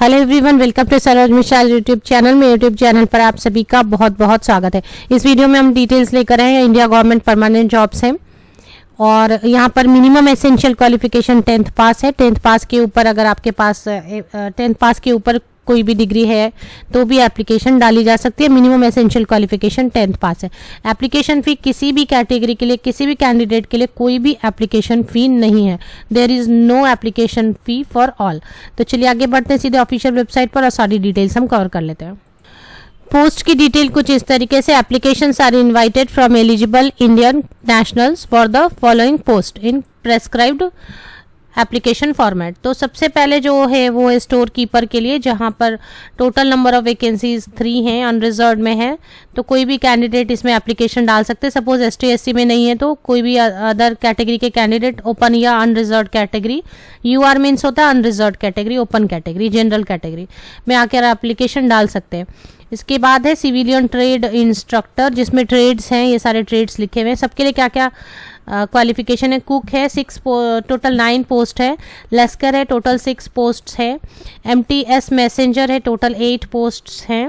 Hello everyone, welcome to Saroj Mishra YouTube channel में। YouTube channel पर आप सभी का बहुत बहुत स्वागत है। इस वीडियो में हम डिटेल्स लेकर आए हैं। इंडिया गवर्नमेंट परमानेंट जॉब्स हैं और यहाँ पर मिनिमम एसेंशियल क्वालिफिकेशन 10th पास है। 10th पास के ऊपर अगर आपके पास 10th पास के ऊपर कोई भी डिग्री है तो भी एप्लीकेशन डाली जा सकती है। मिनिमम एसेंशियल क्वालिफिकेशन 10th पास है। एप्लीकेशन फ़ी किसी भी कैटेगरी के लिए, किसी भी कैंडिडेट के लिए कोई भी एप्लीकेशन फ़ी नहीं है। There is no application fee for all. तो चलिए आगे बढ़ते हैं सीधे ऑफिशियल वेबसाइट पर और सारी डिटेल्स हम कवर कर लेते हैं। पोस्ट की डिटेल कुछ इस तरीके से, applications are invited from eligible Indian nationals for the following post in prescribed application format. तो सबसे पहले जो है वो है स्टोर कीपर के लिए, जहां पर टोटल नंबर ऑफ वैकेंसीज 3 हैं, अनरिजर्व्ड में है। तो कोई भी कैंडिडेट इसमें एप्लीकेशन डाल सकते हैं। सपोज ST SC में नहीं है तो कोई भी अदर कैटेगरी के कैंडिडेट, ओपन या अनरिजर्व्ड कैटेगरी, UR मीन्स होता है unreserved category, open category, general category में आकर एप्लीकेशन डाल सकते हैं। इसके बाद है सिविलियन ट्रेड इंस्ट्रक्टर, जिसमें ट्रेड्स हैं, ये सारे ट्रेड्स लिखे हुए हैं। सबके लिए क्या क्या क्वालिफिकेशन है। कुक है, टोटल 9 पोस्ट है। लश्कर है, टोटल 6 पोस्ट है। MTS मैसेंजर है, टोटल 8 पोस्ट हैं।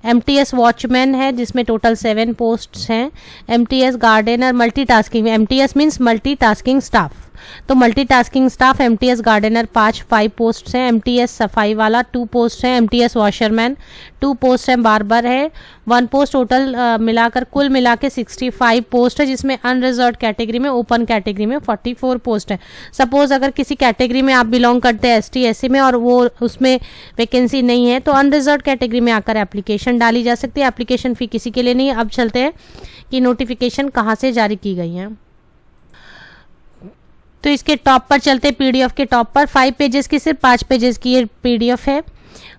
MTS वॉचमैन है, जिसमें टोटल 7 पोस्ट्स हैं। MTS gardener, multitasking, MTS means multitasking staff, तो multitasking staff MTS gardener 5 post हैं। MTS सफाई वाला 2 पोस्ट हैं। MTS वॉशरमैन 2 पोस्ट हैं। बार्बर है 1 पोस्ट। टोटल मिलाकर कुल मिला के 65 पोस्ट है, जिसमें अनरिजर्व्ड कैटेगरी में, ओपन कैटेगरी में 44 पोस्ट है। सपोज अगर किसी कैटेगरी में आप बिलोंग करते हैं ST SC में और वो उसमें वैकेंसी नहीं है तो अनरिजर्व्ड कैटेगरी में आकर एप्लीकेशन डाली जा सकती है। एप्लीकेशन फ़ी किसी के लिए नहीं है। अब चलते हैं कि नोटिफिकेशन कहाँ से जारी की गई है। तो इसके टॉप पर चलते, PDF के टॉप पर 5 पेजेस की, सिर्फ 5 पेजेस की ये PDF है।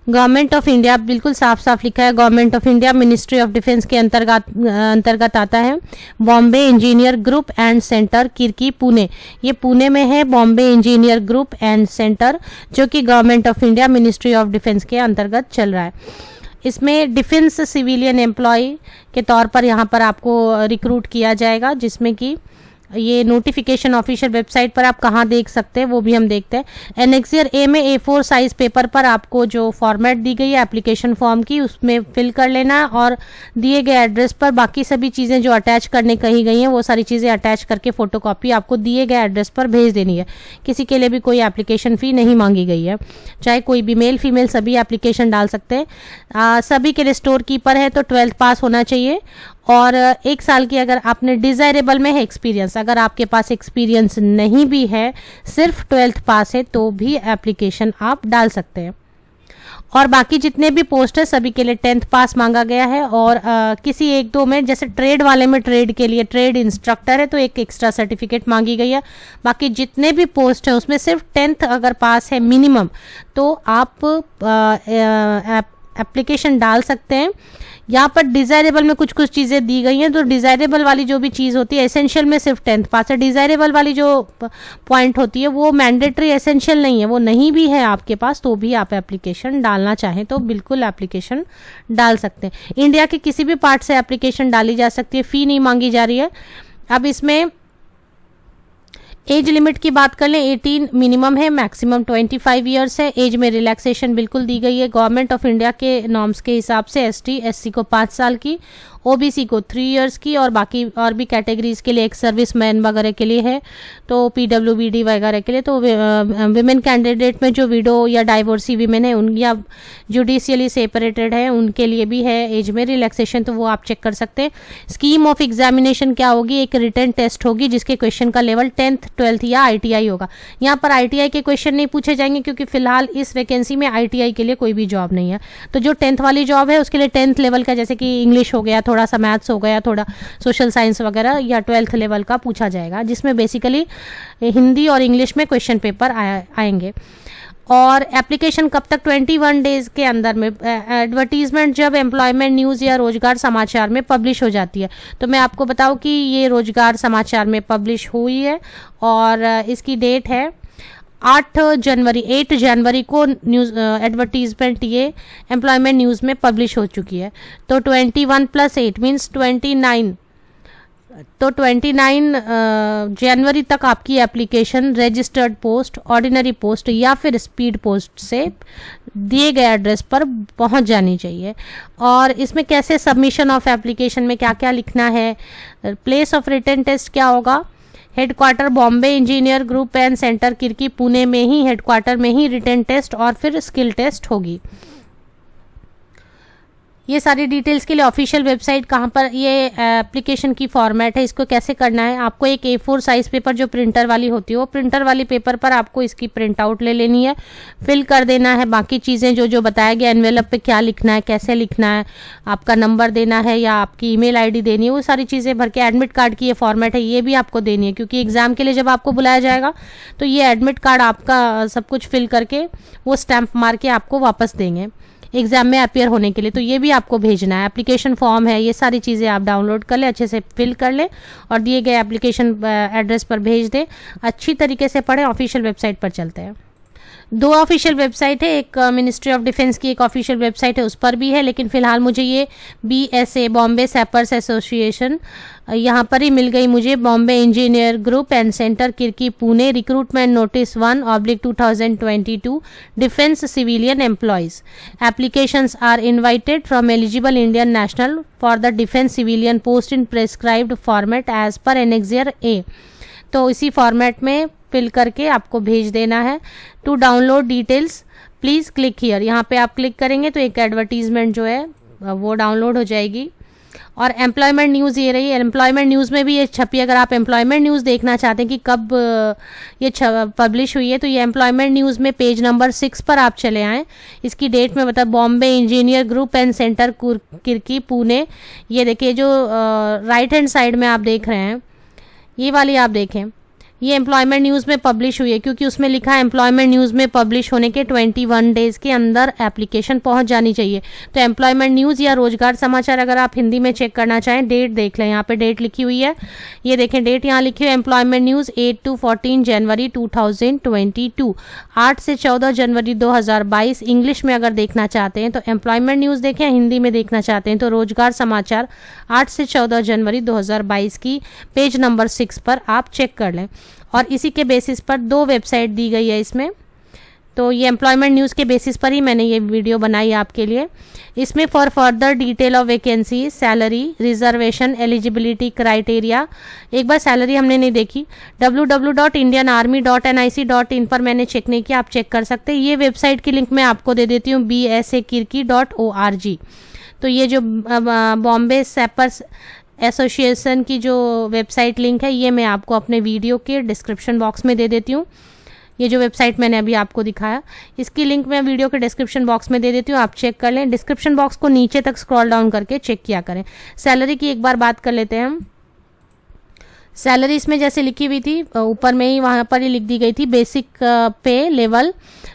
गवर्नमेंट ऑफ इंडिया, बिल्कुल साफ साफ लिखा है, government of India, ministry of defence के अंतर्गत आता है। Bombay engineer group and centre, Kirkee, Pune, ये पुणे में है। Bombay engineer group and centre, जो कि government of India, ministry of defence के अंतर्गत चल रहा है। इसमें डिफेंस सिविलियन एम्प्लॉय के तौर पर यहाँ पर आपको रिक्रूट किया जाएगा, जिसमें कि ये नोटिफिकेशन ऑफिशियल वेबसाइट पर आप कहाँ देख सकते हैं वो भी हम देखते हैं। एनेक्सियर A में A4 साइज पेपर पर आपको जो फॉर्मेट दी गई है एप्लीकेशन फॉर्म की, उसमें फिल कर लेना है और दिए गए एड्रेस पर बाकी सभी चीज़ें जो अटैच करने कही गई हैं वो सारी चीज़ें अटैच करके फोटोकॉपी आपको दिए गए एड्रेस पर भेज देनी है। किसी के लिए भी कोई एप्लीकेशन फ़ी नहीं मांगी गई है, चाहे कोई भी मेल फीमेल सभी एप्लीकेशन डाल सकते हैं। सभी के लिए स्टोर कीपर है तो 12th पास होना चाहिए और 1 साल की अगर आपने डिज़ायरेबल में है एक्सपीरियंस, अगर आपके पास एक्सपीरियंस नहीं भी है, सिर्फ 12th पास है तो भी एप्लीकेशन आप डाल सकते हैं। और बाकी जितने भी पोस्ट है सभी के लिए 10th पास मांगा गया है। और किसी 1-2 में, जैसे ट्रेड वाले में, ट्रेड के लिए ट्रेड इंस्ट्रक्टर है तो एक एक्स्ट्रा सर्टिफिकेट मांगी गई है। बाकी जितने भी पोस्ट हैं उसमें सिर्फ 10th अगर पास है मिनिमम तो आप एप्लीकेशन डाल सकते हैं। यहाँ पर डिज़ायरेबल में कुछ कुछ चीज़ें दी गई हैं, तो डिज़ायरेबल वाली जो भी चीज़ होती है, एसेंशियल में सिर्फ 10th पास है। डिज़ायरेबल वाली जो पॉइंट होती है वो मैंडेटरी, एसेंशियल नहीं है, वो नहीं भी है आपके पास तो भी आप एप्लीकेशन डालना चाहें तो बिल्कुल एप्लीकेशन डाल सकते हैं। इंडिया के किसी भी पार्ट से एप्लीकेशन डाली जा सकती है, फ़ी नहीं मांगी जा रही है। अब इसमें एज लिमिट की बात कर लें, 18 मिनिमम है, मैक्सिमम 25 ईयर्स है। एज में रिलैक्सेशन बिल्कुल दी गई है गवर्नमेंट ऑफ इंडिया के नॉर्म्स के हिसाब से। ST SC को 5 साल की, OBC को 3 इयर्स की और बाकी और भी कैटेगरीज के लिए, एक सर्विस मैन वगैरह के लिए है, तो PWBD वगैरह के लिए। तो विमेन कैंडिडेट में जो विडो या डाइवोर्सी विमेन है उन या जुडिशियली सेपरेटेड है उनके लिए भी है एज में रिलैक्सेशन, तो वो आप चेक कर सकते हैं। स्कीम ऑफ एग्जामिनेशन क्या होगी, एक रिटन टेस्ट होगी जिसके क्वेश्चन का लेवल 10th 12th या ITI होगा। यहाँ पर ITI के क्वेश्चन नहीं पूछे जाएंगे क्योंकि फिलहाल इस वैकेंसी में ITI के लिए कोई भी जॉब नहीं है। तो जो 10th वाली जॉब है उसके लिए 10th लेवल का, जैसे कि इंग्लिश हो गया, थोड़ा सा मैथ्स हो गया, थोड़ा सोशल साइंस वगैरह, या 12th लेवल का पूछा जाएगा, जिसमें बेसिकली हिंदी और इंग्लिश में क्वेश्चन पेपर आएंगे। और एप्लीकेशन कब तक, 21 डेज के अंदर में। एडवर्टीजमेंट जब एम्प्लॉयमेंट न्यूज़ या रोजगार समाचार में पब्लिश हो जाती है, तो मैं आपको बताऊं कि ये रोजगार समाचार में पब्लिश हुई है और इसकी डेट है 8 जनवरी को न्यूज़ एडवर्टीजमेंट ये एम्प्लॉयमेंट न्यूज़ में पब्लिश हो चुकी है। तो 21 + 8 मीन्स 29 तो 29 जनवरी तक आपकी application registered post, ordinary post या फिर स्पीड पोस्ट से दिए गए एड्रेस पर पहुंच जानी चाहिए। और इसमें कैसे सबमिशन ऑफ एप्लीकेशन में क्या क्या लिखना है, प्लेस ऑफ रिटन टेस्ट क्या होगा, headquarter Bombay engineer group and centre Kirkee Pune में ही, हेडक्वार्टर में ही रिटन टेस्ट और फिर स्किल टेस्ट होगी। ये सारी डिटेल्स के लिए ऑफिशियल वेबसाइट कहाँ पर, ये एप्लीकेशन की फॉर्मेट है, इसको कैसे करना है। आपको एक A4 साइज पेपर जो प्रिंटर वाली होती है, वो प्रिंटर वाली पेपर पर आपको इसकी प्रिंट आउट ले लेनी है, फिल कर देना है बाकी चीज़ें जो जो बताया गया, एनवेलप पे क्या लिखना है, कैसे लिखना है, आपका नंबर देना है या आपकी ईमेल आईडी देनी है, वो सारी चीज़ें भर के एडमिट कार्ड की ये फॉर्मेट है, ये भी आपको देनी है, क्योंकि एग्जाम के लिए जब आपको बुलाया जाएगा तो ये एडमिट कार्ड आपका सब कुछ फिल करके वो स्टैंप मार के आपको वापस देंगे एग्जाम में अपियर होने के लिए। तो ये भी आपको भेजना है, एप्लीकेशन फॉर्म है, ये सारी चीज़ें आप डाउनलोड कर लें, अच्छे से फिल कर लें और दिए गए एप्लीकेशन एड्रेस पर भेज दें। अच्छी तरीके से पढ़ें। ऑफिशियल वेबसाइट पर चलते हैं। 2 ऑफिशियल वेबसाइट है, एक मिनिस्ट्री ऑफ डिफेंस की एक ऑफिशियल वेबसाइट है, उस पर भी है, लेकिन फिलहाल मुझे ये BSA बॉम्बे सैपर्स एसोसिएशन यहाँ पर ही मिल गई मुझे। Bombay engineer group and centre Kirkee Pune recruitment notice 1/2022 defence civilian employees applications are invited from eligible Indian national for the defence civilian post in prescribed format as per annexure A। तो इसी format में fill करके आपको भेज देना है। To download details please click here, यहाँ पे आप क्लिक करेंगे तो एक एडवर्टीजमेंट जो है वो डाउनलोड हो जाएगी। और एम्प्लॉयमेंट न्यूज़ ये रही, एम्प्लॉयमेंट न्यूज़ में भी ये छपी। अगर आप एम्प्लॉयमेंट न्यूज़ देखना चाहते हैं कि कब ये पब्लिश हुई है, तो ये एम्प्लॉयमेंट न्यूज़ में पेज नंबर 6 पर आप चले आएँ। इसकी डेट में बता, Bombay engineer group and centre Kirkee Pune, ये देखिए जो राइट हैंड साइड में आप देख रहे हैं, ये वाली आप देखें, ये एम्प्लॉयमेंट न्यूज़ में पब्लिश हुई है, क्योंकि उसमें लिखा है एम्प्लॉयमेंट न्यूज़ में पब्लिश होने के 21 डेज़ के अंदर एप्लीकेशन पहुंच जानी चाहिए। तो एम्प्लॉयमेंट न्यूज़ या रोजगार समाचार अगर आप हिंदी में चेक करना चाहें, डेट देख लें, यहाँ पे डेट लिखी हुई है, ये देखें डेट यहाँ लिखी हुई है, एम्प्लॉयमेंट न्यूज़ 8 to 14 जनवरी 2022, 8 से 14 जनवरी 2022। इंग्लिश में अगर देखना चाहते हैं तो एम्प्लॉयमेंट न्यूज़ देखें, हिंदी में देखना चाहते हैं तो रोजगार समाचार 8 से 14 जनवरी 2022 की पेज नंबर 6 पर आप चेक कर लें। और इसी के बेसिस पर 2 वेबसाइट दी गई है इसमें, तो ये एम्प्लॉयमेंट न्यूज़ के बेसिस पर ही मैंने ये वीडियो बनाई आपके लिए। इसमें for further detail of vacancy, salary, reservation, eligibility criteria, एक बार सैलरी हमने नहीं देखी, www.indianarmy.nic.in पर मैंने चेक नहीं किया, आप चेक कर सकते हैं। ये वेबसाइट की लिंक मैं आपको दे देती हूँ, BSAKirki.org। तो ये जो बॉम्बे सैपर्स एसोसिएशन की जो वेबसाइट लिंक है, ये मैं आपको अपने वीडियो के डिस्क्रिप्शन बॉक्स में दे देती हूँ। ये जो वेबसाइट मैंने अभी आपको दिखाया, इसकी लिंक मैं वीडियो के डिस्क्रिप्शन बॉक्स में दे देती हूँ, आप चेक कर लें। डिस्क्रिप्शन बॉक्स को नीचे तक स्क्रॉल डाउन करके चेक किया करें। सैलरी की एक बार बात कर लेते हैं हम। सैलरी इसमें जैसे लिखी हुई थी ऊपर में ही, वहाँ पर ही लिख दी गई थी, बेसिक पे लेवल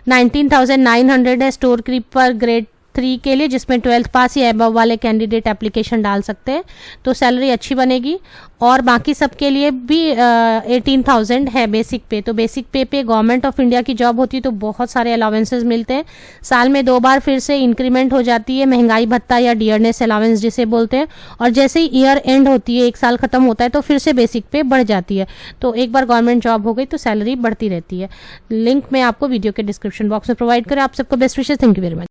19,900 है स्टोर कीपर ग्रेड 3 के लिए, जिसमें 12th पास या अबव वाले कैंडिडेट एप्लीकेशन डाल सकते हैं, तो सैलरी अच्छी बनेगी। और बाकी सब के लिए भी 18,000 है बेसिक पे। तो बेसिक पे गवर्नमेंट ऑफ इंडिया की जॉब होती है तो बहुत सारे अलाउंसेस मिलते हैं, साल में 2 बार फिर से इंक्रीमेंट हो जाती है, महंगाई भत्ता या डियरनेस अलाउंस जिसे बोलते हैं। और जैसे ही ईयर एंड होती है, 1 साल खत्म होता है, तो फिर से बेसिक पे बढ़ जाती है। तो एक बार गवर्नमेंट जॉब हो गई तो सैलरी बढ़ती रहती है। लिंक मैं आपको वीडियो के डिस्क्रिप्शन बॉक्स में प्रोवाइड करें। आप सबको best wishes, thank you very much.